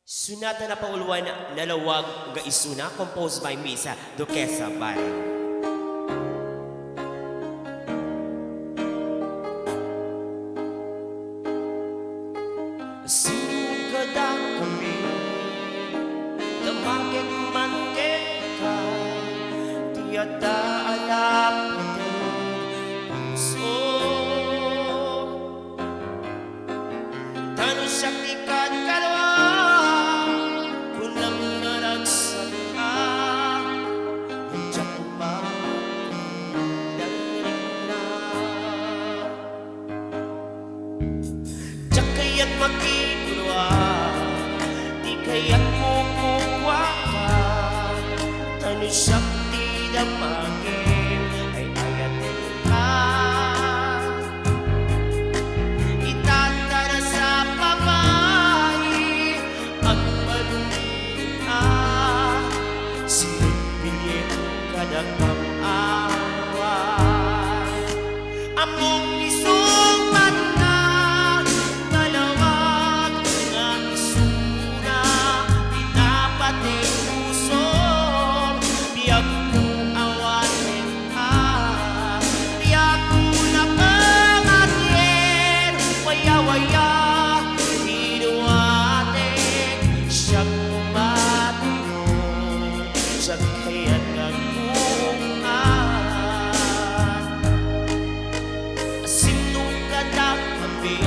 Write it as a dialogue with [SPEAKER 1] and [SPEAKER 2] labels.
[SPEAKER 1] Sunata na pauluan na lawag nga isuna composed by Misa Duquesa Bay. Sugada kami damagin mantika tiyata alap puso tanu syakti kat kalwa kunam naragsalita hujak pa dalina jakayat makibulwa di kaya't kukuha ka tanu syakti damagin ay ayatin ka itatara sa babae ang malumina sinipilin kadagam awa among isuman na malawag nga isuna pinapating puso biyag ko awatin ka biyag ko na pangatien waya-waya hinuatin siyang matino sa kaya't nagbuungan sinong kadak kami